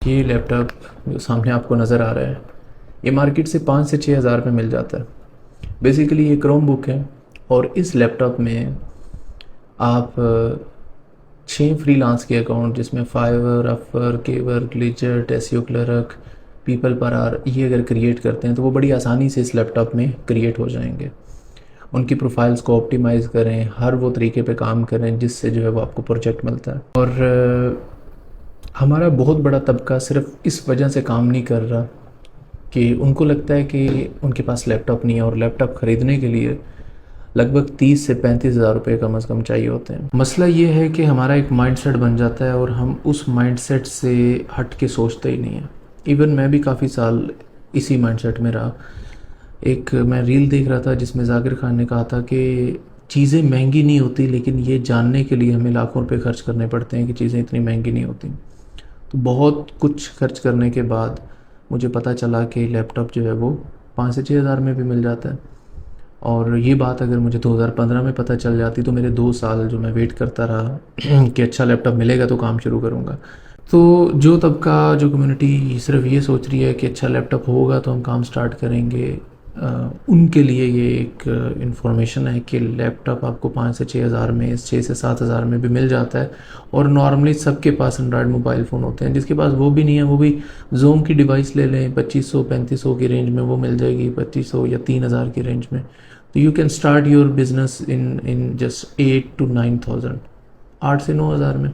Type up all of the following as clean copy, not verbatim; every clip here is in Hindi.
ये लैपटॉप जो सामने आपको नज़र आ रहा है, ये मार्केट से 5 से 6 हज़ार में मिल जाता है। बेसिकली ये क्रोम बुक है और इस लैपटॉप में आप 6 फ्रीलांस के अकाउंट जिसमें फाइवर, अपवर, केवर, ग्लिचर, टेसियो क्लर्क, पीपल पर आर, ये अगर क्रिएट करते हैं तो वो बड़ी आसानी से इस लैपटॉप में क्रिएट हो जाएंगे। उनकी प्रोफाइल्स को ऑप्टिमाइज़ करें, हर वो तरीके पे काम करें जिससे जो है वो आपको प्रोजेक्ट मिलता है। और हमारा बहुत बड़ा तबका सिर्फ इस वजह से काम नहीं कर रहा कि उनको लगता है कि उनके पास लैपटॉप नहीं है और लैपटॉप ख़रीदने के लिए लगभग 30 से 35 हज़ार रुपये कम से कम चाहिए होते हैं। मसला ये है कि हमारा एक माइंडसेट बन जाता है और हम उस माइंडसेट से हट के सोचते ही नहीं हैं। इवन मैं भी काफ़ी साल इसी माइंडसेट में रहा। एक मैं रील देख रहा था जिसमें जाकिर खान ने कहा था कि चीज़ें महंगी नहीं होती, लेकिन ये जानने के लिए हमें लाखों रुपए खर्च करने पड़ते हैं कि चीज़ें इतनी महंगी नहीं होती। तो बहुत कुछ खर्च करने के बाद मुझे पता चला कि लैपटॉप जो है वो 5 से 6 हज़ार में भी मिल जाता है। और ये बात अगर मुझे 2015 में पता चल जाती तो मेरे 2 साल जो मैं वेट करता रहा कि अच्छा लैपटॉप मिलेगा तो काम शुरू करूँगा। तो जो तबका, जो कम्युनिटी सिर्फ ये सोच रही है कि अच्छा लैपटॉप होगा तो हम काम स्टार्ट करेंगे, उनके लिए ये एक इन्फॉर्मेशन है कि लैपटॉप आपको 5 से 6 हज़ार में, 6 से 7 हज़ार में भी मिल जाता है। और नॉर्मली सबके पास एंड्रॉयड मोबाइल फ़ोन होते हैं। जिसके पास वो भी नहीं है वो भी ज़ूम की डिवाइस ले लें, 2500-3500 की रेंज में वो मिल जाएगी, 2500 या 3000 की रेंज में। तो you can start your business in just 8 to 9,000, 8 से 9 हज़ार में।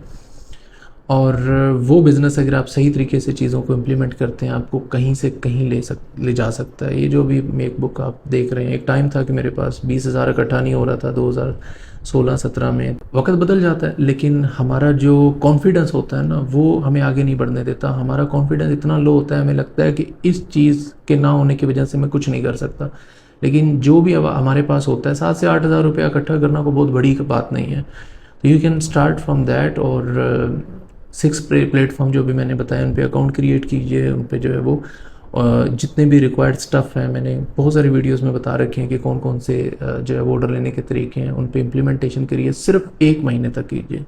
और वो बिज़नेस अगर आप सही तरीके से चीज़ों को इम्प्लीमेंट करते हैं आपको कहीं से कहीं ले जा सकता है। ये जो भी मैकबुक आप देख रहे हैं, एक टाइम था कि मेरे पास 20 हज़ार इकट्ठा नहीं हो रहा था 2016-17 में। वक्त बदल जाता है, लेकिन हमारा जो कॉन्फिडेंस होता है ना वो हमें आगे नहीं बढ़ने देता। हमारा कॉन्फिडेंस इतना लो होता है, हमें लगता है कि इस चीज़ के ना होने की वजह से मैं कुछ नहीं कर सकता। लेकिन जो भी अब हमारे पास होता है, 7 से 8 हज़ार रुपया इकट्ठा करना कोई बहुत बड़ी बात नहीं है। तो you can start from that. और 6 प्लेटफॉर्म जो भी मैंने बताया उन पे अकाउंट क्रिएट कीजिए। उन पे जो है वो जितने भी रिक्वायर्ड स्टफ़ हैं मैंने बहुत सारी वीडियोस में बता रखे हैं कि कौन कौन से जो है वो ऑर्डर लेने के तरीके हैं। उन पे इम्प्लीमेंटेशन करिए, सिर्फ 1 महीने तक कीजिए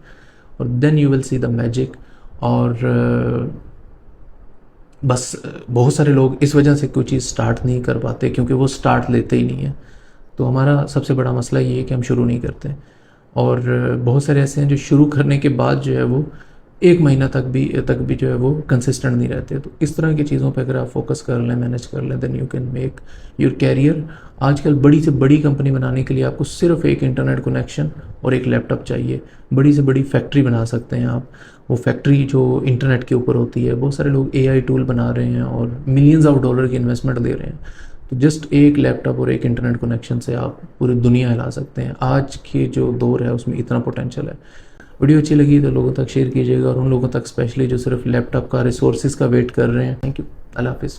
और then you will see the magic. और बस बहुत सारे लोग इस वजह से कोई चीज़ स्टार्ट नहीं कर पाते क्योंकि वो स्टार्ट लेते ही नहीं है। तो हमारा सबसे बड़ा मसला ये है कि हम शुरू नहीं करते। और बहुत सारे ऐसे हैं जो शुरू करने के बाद जो है वो 1 महीना तक भी जो है वो कंसिस्टेंट नहीं रहते। तो इस तरह की चीज़ों पे अगर आप फोकस कर लें, मैनेज कर लें, then you can make your career. आजकल बड़ी से बड़ी कंपनी बनाने के लिए आपको सिर्फ एक इंटरनेट कनेक्शन और एक लैपटॉप चाहिए। बड़ी से बड़ी फैक्ट्री बना सकते हैं आप। वो फैक्ट्री जो इंटरनेट के ऊपर होती है, बहुत सारे लोग AI टूल बना रहे हैं और मिलियंस ऑफ डॉलर की इन्वेस्टमेंट दे रहे हैं। तो जस्ट एक लैपटॉप और एक इंटरनेट कनेक्शन से आप पूरी दुनिया हिला सकते हैं। आज के जो दौर है उसमें इतना पोटेंशियल है। वीडियो अच्छी लगी तो लोगों तक शेयर कीजिएगा और उन लोगों तक स्पेशली जो सिर्फ लैपटॉप का, रिसोर्सेज का वेट कर रहे हैं। Thank you. अल्लाह हाफिज़।